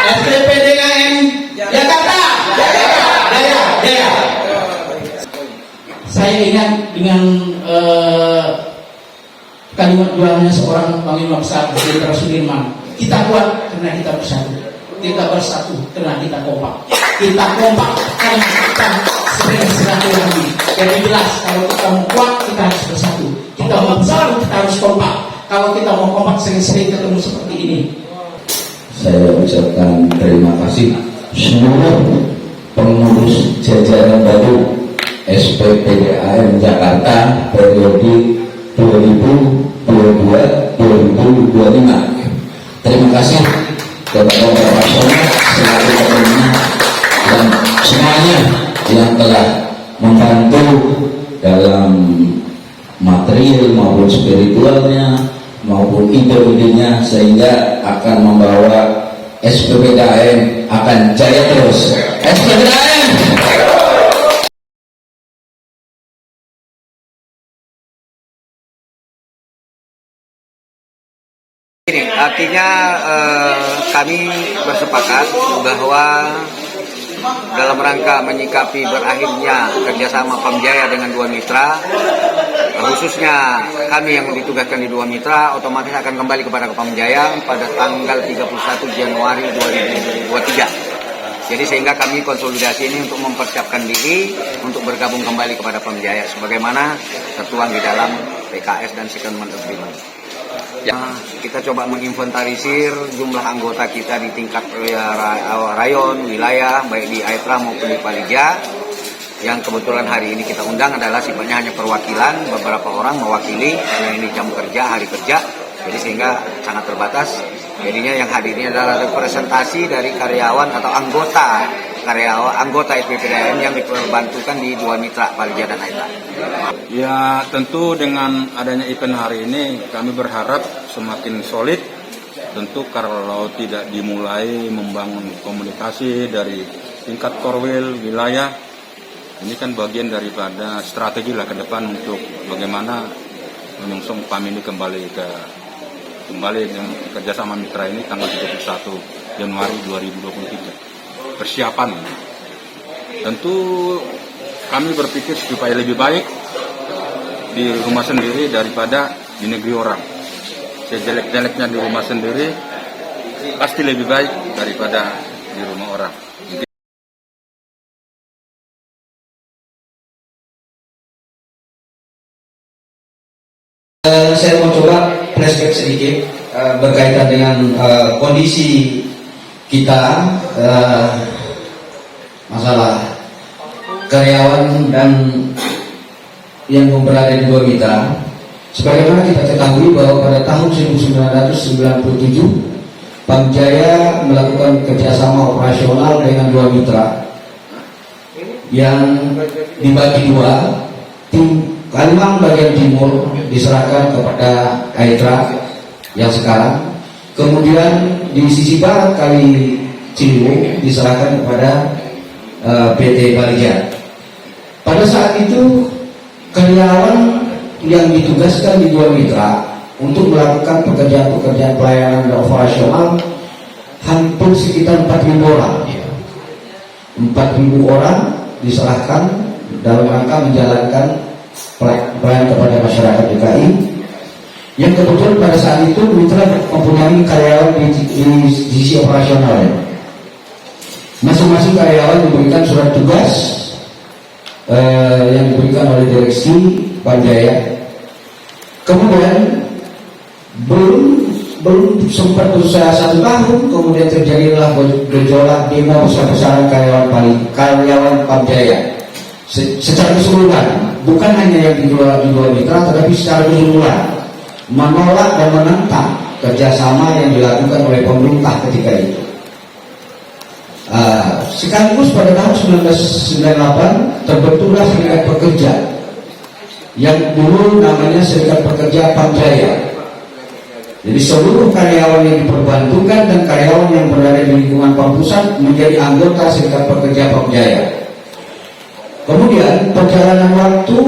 SPPDKM Jakarta. Jaya. Saya ingat dengan kalimat jualannya seorang panglima besar Jenderal Sudirman. Kita kuat karena kita bersatu. Kita bersatu karena kita kompak. Kita kompak karena kita sering silaturahmi. Jadi jelas kalau kita mau kuat kita harus bersatu. Kita mau bersatu kita harus kompak. Kalau kita mau kompak sering-sering ketemu seperti ini. Saya ucapkan terima kasih seluruh pengurus jajaran baru SPPDKM Jakarta periode 2022-2025. Terima kasih kepada Bapak Somad selaku ketua dan semuanya yang telah membantu dalam material maupun spiritualnya maupun ide-idenya sehingga akan membawa SPPDKM akan jaya terus. SPPDKM. Artinya kami bersepakat bahwa dalam rangka menyikapi berakhirnya kerjasama Pamjaya dengan dua mitra, khususnya kami yang ditugaskan di dua mitra otomatis akan kembali kepada Pamjaya pada tanggal 31 Januari 2023. Jadi sehingga kami konsolidasi ini untuk mempersiapkan diri untuk bergabung kembali kepada Pamjaya sebagaimana tertuang di dalam PKS dan Secondment Agreement. Ya, kita coba menginventarisir jumlah anggota kita di tingkat rayon, wilayah, baik di Aitra maupun di Palija. Yang kebetulan hari ini kita undang adalah sifatnya hanya perwakilan, beberapa orang mewakili, karena ini jam kerja, hari kerja, jadi sehingga sangat terbatas. Jadinya yang hadir ini adalah representasi dari karyawan atau anggota SPPDKM yang diperbantukan di dua mitra Palija dan Aitra. Ya tentu dengan adanya event hari ini kami berharap semakin solid. Tentu kalau tidak dimulai membangun komunikasi dari tingkat korwil wilayah, ini kan bagian daripada strategi lah ke depan untuk bagaimana menyongsong PAM ini kembali dengan kerjasama mitra ini tanggal 31 Januari 2023. Persiapan tentu kami berpikir supaya lebih baik di rumah sendiri daripada di negeri orang. Sejelek-jeleknya di rumah sendiri pasti lebih baik daripada di rumah orang. Saya mau coba flashback sedikit berkaitan dengan kondisi kita, masalah karyawan dan yang berada di dua mitra. Sebagaimana kita ketahui bahwa pada tahun 1997 Pamjaya melakukan kerjasama operasional dengan dua mitra yang dibagi dua. Tim Kalimantan bagian timur diserahkan kepada Aitra yang sekarang, kemudian di sisi barat Kali Ciliwung diserahkan kepada PT Palija. Pada saat itu karyawan yang ditugaskan di dua mitra untuk melakukan pekerjaan-pekerjaan pelayanan dan operasional hampir sekitar 4.000 orang. 4.000 orang diserahkan dalam rangka menjalankan pelayanan kepada masyarakat DKI. Yang kebetulan pada saat itu mitra mempunyai karyawan di sisi operasional. Masing-masing karyawan diberikan surat tugas yang diberikan oleh direksi Pamjaya. Kemudian belum sempat berusaha 1 tahun, kemudian terjadilah gejolak demo besar-besaran karyawan Pamjaya secara keseluruhan, bukan hanya yang di dua mitra, tetapi secara keseluruhan menolak dan menentang kerjasama yang dilakukan oleh pemerintah ketika itu. Sekaligus pada tahun 1998 terbentuklah serikat pekerja yang dulu namanya Serikat Pekerja Pamjaya. Jadi seluruh karyawan yang diperbantukan dan karyawan yang berada di lingkungan Pam Pusat menjadi anggota Serikat Pekerja Pamjaya. Kemudian perjalanan waktu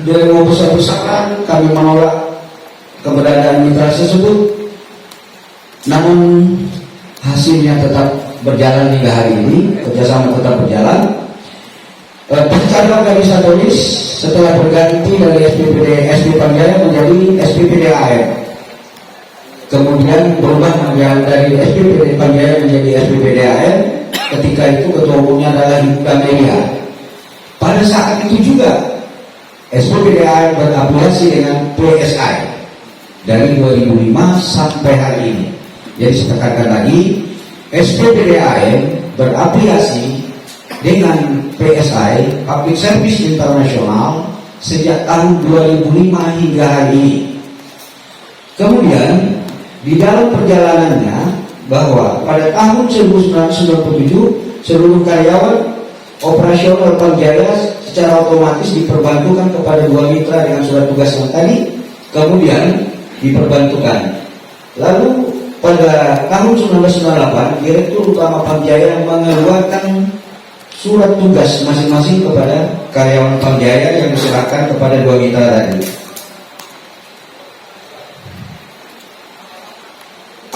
demo besar-besaran kami menolak keberadaan mitra tersebut. Namun hasilnya tetap berjalan hingga hari ini, kerjasama tetap berjalan. Pencarian organisatoris setelah berganti dari SP Pamjaya menjadi SPPD AM, kemudian berubah dari SPPD Pamjaya menjadi SPPD AM. Ketika itu ketua umumnya adalah Hibda Media. Pada saat itu juga SPPD AM berafiliasi dengan PSI dari 2005 sampai hari ini. Jadi saya tekankan lagi, SPPD AM berafiliasi dengan PSI Public Service International sejak tahun 2005 hingga hari ini. Kemudian di dalam perjalanannya bahwa pada tahun 1997 seluruh karyawan operasional Pamjaya secara otomatis diperbantukan kepada dua mitra dengan surat tugas yang tadi, kemudian diperbantukan. Lalu pada tahun 1998 Direktur Utama Pamjaya mengeluarkan surat tugas masing-masing kepada karyawan Pamjaya yang diserahkan kepada dua mitra tadi.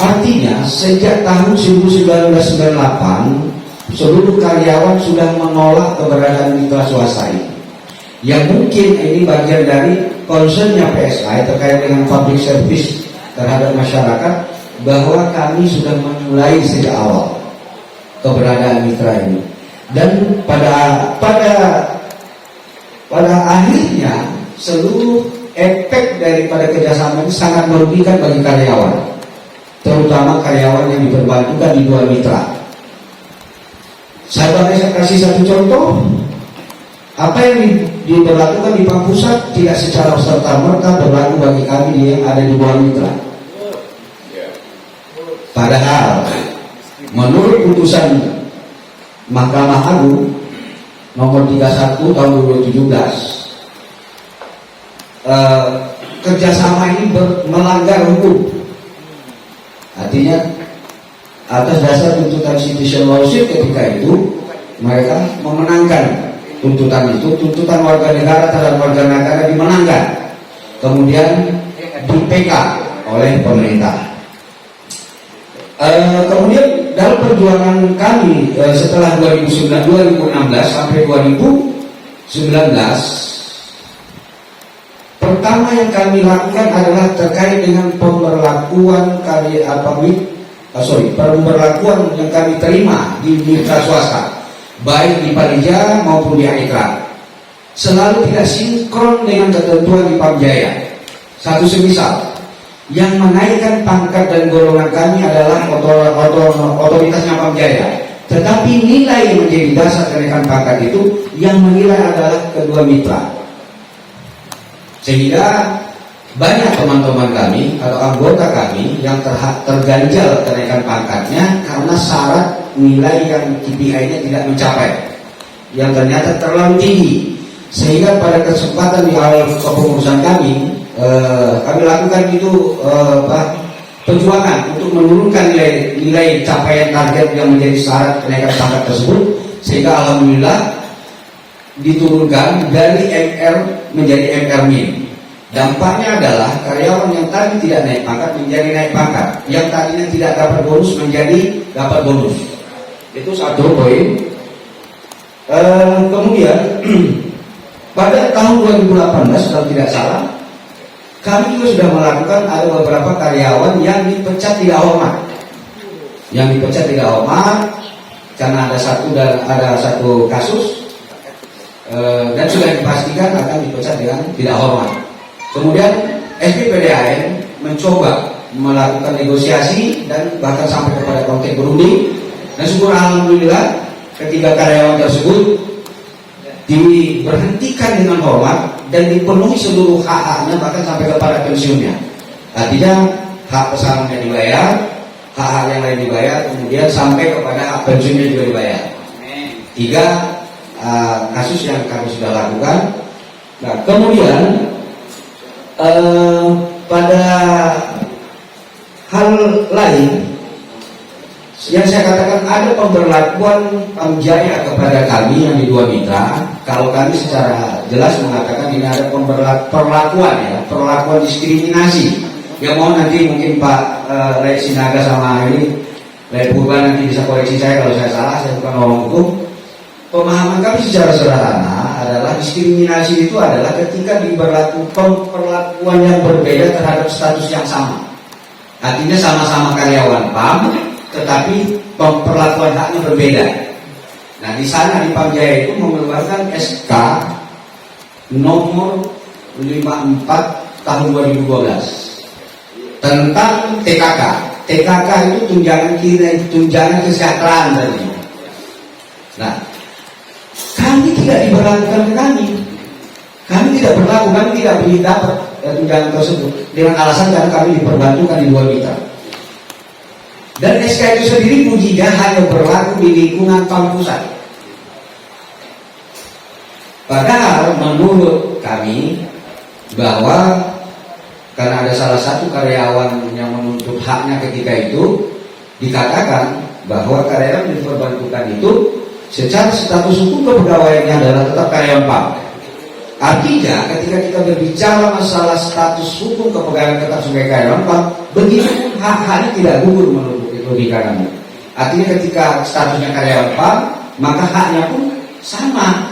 Artinya sejak tahun 1998 seluruh karyawan sudah menolak keberadaan mitra swasta ini. Yang mungkin ini bagian dari concernnya PSI terkait dengan public service terhadap masyarakat, bahwa kami sudah memulai sejak awal keberadaan mitra ini. Dan pada akhirnya seluruh efek daripada kerjasama ini sangat merugikan bagi karyawan, terutama karyawan yang diperbantukan di dua mitra. Saya kasih satu contoh. Apa yang diberlakukan di Pam Pusat tidak secara serta-merta berlaku bagi kami yang ada di bawah mitra. Padahal menurut putusan Mahkamah Agung nomor 31 tahun 2017, kerjasama ini melanggar hukum. Artinya atas dasar tuntutan citizen lawsuit ketika itu mereka memenangkan tuntutan itu, tuntutan warga negara terhadap warga negara dimenangkan, kemudian di-PK oleh pemerintah. Kemudian dalam perjuangan kami setelah 2016 sampai 2019, pertama yang kami lakukan adalah terkait dengan pemberlakuan pemberlakuan yang kami terima di mitra swasta, baik di Palija maupun di Aitra, selalu tidak sinkron dengan ketentuan di Pamjaya. Satu semisal, yang menaikkan pangkat dan golongan kami adalah otoritasnya Pamjaya, tetapi nilai yang menjadi dasar kenaikan pangkat itu yang menilai adalah kedua mitra. Sehingga banyak teman-teman kami atau anggota kami yang terganjal kenaikan pangkatnya karena syarat nilai yang KPI-nya tidak mencapai, yang ternyata terlalu tinggi. Sehingga pada kesempatan di awal kepengurusan kami lakukan itu perjuangan untuk menurunkan nilai capaian target yang menjadi syarat kenaikan pangkat tersebut, sehingga alhamdulillah diturunkan dari MR menjadi MR min. Dampaknya adalah karyawan yang tadi tidak naik pangkat menjadi naik pangkat, yang tadinya tidak dapat bonus menjadi dapat bonus. Itu satu poin. Kemudian pada tahun 2018 kalau tidak salah, kami juga sudah melakukan ada beberapa karyawan yang dipecat tidak hormat. Yang dipecat tidak hormat karena ada satu kasus dan sudah dipastikan akan dipecat dengan tidak hormat. Kemudian SPPDAN mencoba melakukan negosiasi dan bahkan sampai kepada kontak berunding, dan syukur alhamdulillah ketiga karyawan tersebut diberhentikan dengan hormat dan dipenuhi seluruh hak-haknya bahkan sampai kepada pensiunnya. Artinya hak pesangonnya dibayar, hak-hak yang lain dibayar, kemudian sampai kepada hak pensiunnya juga dibayar. 3 kasus yang kami sudah lakukan. Nah, kemudian pada hal lain yang saya katakan, ada pemberlakuan Pamjaya kepada kami yang di dua mitra. Kalau kami secara jelas mengatakan ini ada perlakuan diskriminasi. Yang mau nanti mungkin Pak Lek Sinaga sama ini Lain Purba nanti bisa koreksi saya kalau saya salah, saya bukan orang hukum. Pemahaman kami secara sederhana adalah diskriminasi itu adalah ketika diberlakukan perlakuan yang berbeda terhadap status yang sama. Artinya sama-sama karyawan PAM, tetapi perlakuan haknya berbeda. Nah, di sana di Pamjaya itu mengeluarkan SK nomor 54 tahun 2012 tentang TKK. TKK itu tunjangan kesejahteraan tadi. Nah, kami tidak diberlakukan ke kami. Kami tidak berlaku, kami tidak dapat tunjangan tersebut dengan alasan karena kami diperbantukan di luar mitra. Dan SK itu sendiri bunyinya hanya berlaku di lingkungan PAM pusat. Padahal menurut kami bahwa karena ada salah satu karyawan yang menuntut haknya ketika itu, dikatakan bahwa karyawan yang diperbantukan itu secara status hukum kepegawaiannya adalah tetap karyawan PAM. Artinya ketika kita berbicara masalah status hukum kepegawaian tetap sebagai karyawan PAM, begitu hak-haknya tidak gugur menurut logika kami. Artinya ketika statusnya karyawan PAM, maka haknya pun sama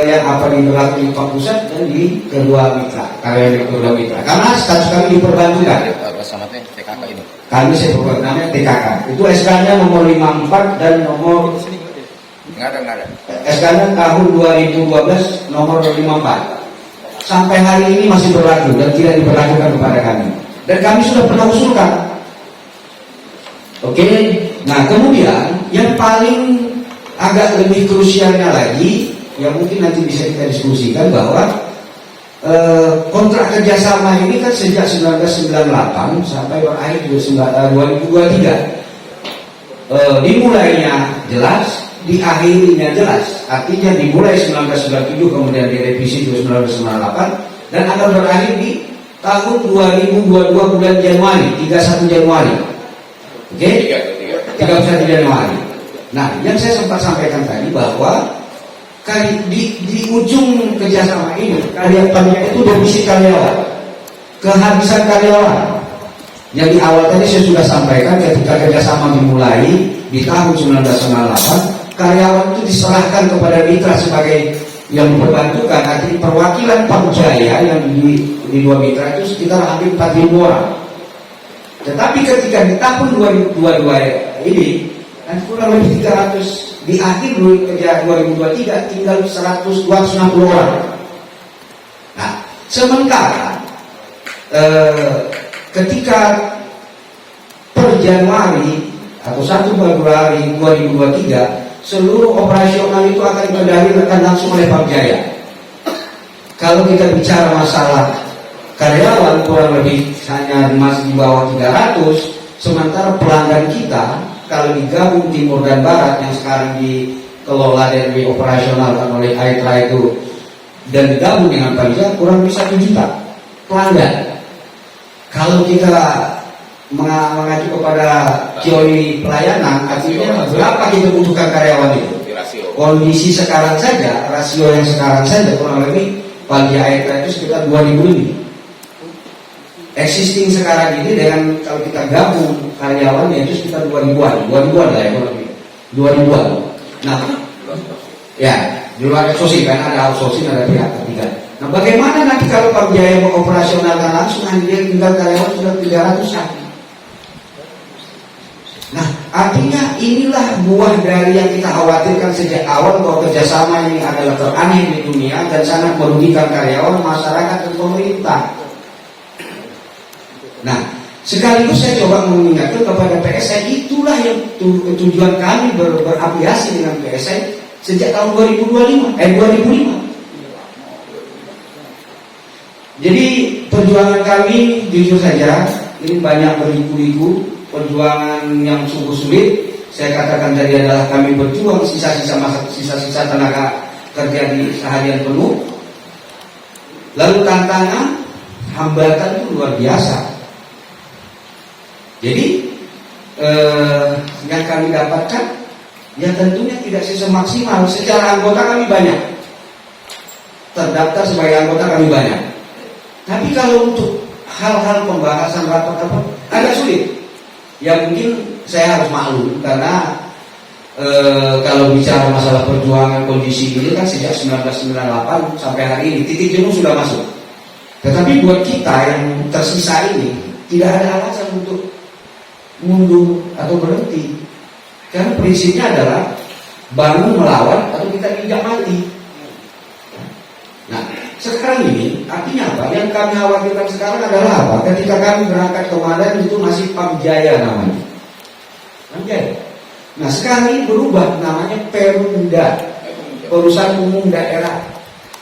yang apa diberlakukan di PAM pusat dan di kedua mitra, karyawan di kedua mitra. Karena status kami diperbantukan. Sama TKK ini. Kami sebut namanya TKK. Itu SK-nya nomor 54 dan nomor Nggak ada. SK-nya tahun 2012 nomor 54. Sampai hari ini masih berlaku dan tidak diberlakukan kepada kami. Dan kami sudah pernah usulkan. Oke. Nah, kemudian yang paling agak lebih krusialnya lagi, yang mungkin nanti bisa kita diskusikan bahwa kontrak kerjasama ini kan sejak 1998 sampai berakhir 2023. Dimulainya jelas, diakhirinya jelas. Artinya dimulai 1997 kemudian direvisi 1998 dan akan berakhir di tahun 2022 bulan Januari, 31 Januari. Oke? 31 Januari. Nah, yang saya sempat sampaikan tadi bahwa di ujung kerjasama ini karyawannya itu defisit karyawan, kehabisan karyawan. Yang di awal tadi saya sudah sampaikan ketika kerjasama dimulai di tahun 1998, karyawan itu diserahkan kepada mitra sebagai yang memperbantukan. Artinya perwakilan Pamjaya yang di dua mitra itu sekitar hampir 4.000 orang. Tetapi ketika di tahun 2022 ini kurang lebih 300, di akhir kerja 2023 tinggal 260 orang. Nah, sementara ketika per Januari atau 1 Februari 2023 seluruh operasional itu akan dikendalikan langsung oleh Pamjaya. Kalau kita bicara masalah karyawan kurang lebih hanya masih di bawah 300, sementara pelanggan kita kalau digabung timur dan barat yang sekarang dikelola dan dioperasionalkan oleh Aitra itu dan digabung dengan Pamjaya kurang lebih 1 juta pelanggan. Kalau kita mengacu kepada teori pelayanan, artinya berapa kita butuhkan karyawan itu? Kondisi sekarang saja, rasio yang sekarang saja kurang lebih Pamjaya Aitra itu sekitar 2.000 lebih. Existing sekarang ini dengan kalau kita gabung karyawannya itu sekitar 2.000-an lah ya, kurang lebih 2.000-an. Nah, ya di luar outsourcing kan ada outsourcing, ada pihak ketiga. Nah, bagaimana nanti kalau Pamjaya mengoperasionalkan langsung dia tinggal karyawan sudah 300-an. Nah, artinya inilah buah dari yang kita khawatirkan sejak awal bahwa kerjasama ini adalah teraneh di dunia dan sangat merugikan karyawan, masyarakat dan pemerintah. Nah, sekaligus saya coba mengingatkan kepada PSI, itulah yang tujuan kami berafiliasi dengan PSI sejak tahun 2005. Jadi perjuangan kami jujur saja ini banyak berliku-liku, perjuangan yang sungguh sulit. Saya katakan tadi adalah kami berjuang sisa-sisa tenaga kerja di seharian penuh. Lalu tantangan, hambatan itu luar biasa. Jadi yang kami dapatkan ya tentunya tidak semaksimal. Secara anggota kami banyak, terdaftar sebagai anggota kami banyak. Tapi kalau untuk hal-hal pembahasan rapat agak sulit. Ya mungkin saya harus maklum karena kalau bicara masalah perjuangan kondisi ini kan sejak 1998 sampai hari ini titik jenuh sudah masuk. Tetapi buat kita yang tersisa ini tidak ada alasan untuk mundur atau berhenti. Karena prinsipnya adalah bangun melawan atau kita injak mati. Nah, sekarang ini artinya apa? Yang kami khawatirkan sekarang adalah apa? Ketika kami berangkat kemarin itu masih Pamjaya namanya. Pamjaya. Nah, sekarang ini berubah namanya Perumda, Perusahaan Umum Daerah.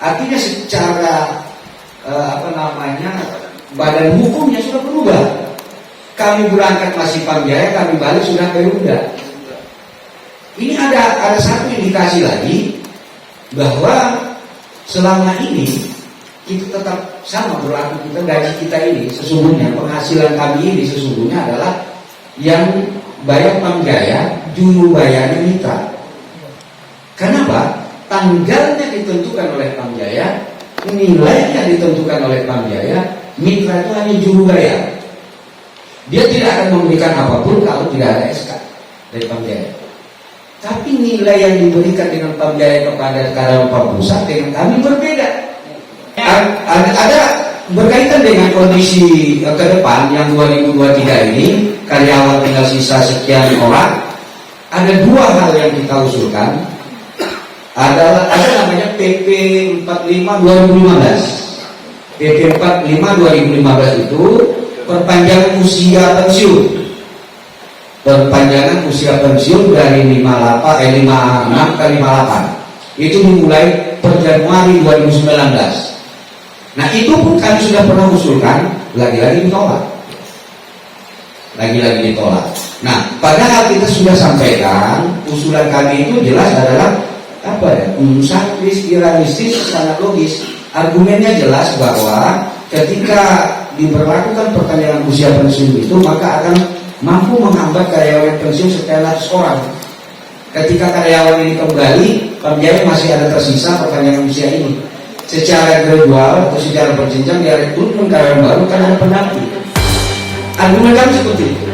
Artinya secara badan hukumnya sudah berubah. Kami berangkat masih Pamjaya, kami balik sudah Perumda. Ini ada satu indikasi lagi bahwa selama ini kita tetap sama berlaku, kita gaji kita ini sesungguhnya penghasilan kami ini sesungguhnya adalah yang bayar Pamjaya, juru bayarnya mitra. Kenapa? Tanggalnya ditentukan oleh Pamjaya, nilainya ditentukan oleh Pamjaya, mitra itu hanya juru bayar. Dia tidak akan memberikan apapun kalau tidak ada SK dari Pamjaya. Tapi nilai yang diberikan dengan Pamjaya kepada karyawan pusat dengan kami berbeda. Ada berkaitan dengan kondisi ke depan yang 2023 ini karyawan tinggal sisa sekian orang. Ada dua hal yang kita usulkan. Ada namanya PP 45 2015. PP 45 2015 itu perpanjangan usia pensiun. Perpanjangan usia pensiun dari 56 ke 58. Itu dimulai per Januari 2019. Nah, itu pun kami sudah pernah usulkan, lagi-lagi ditolak. Lagi-lagi ditolak. Nah, padahal kita sudah sampaikan usulan kami itu jelas adalah sangat realistis, sangat logis. Argumennya jelas bahwa ketika diberlakukan perpanjangan usia pensiun itu maka akan mampu menghambat karyawan pensiun sekian ratus orang. Ketika karyawan ini kembali, Pamjaya masih ada tersisa perpanjangan usia ini. Secara gradual atau secara berjenjang dia rekrutmen karyawan baru kan ada pendamping. Argumen kami seperti itu.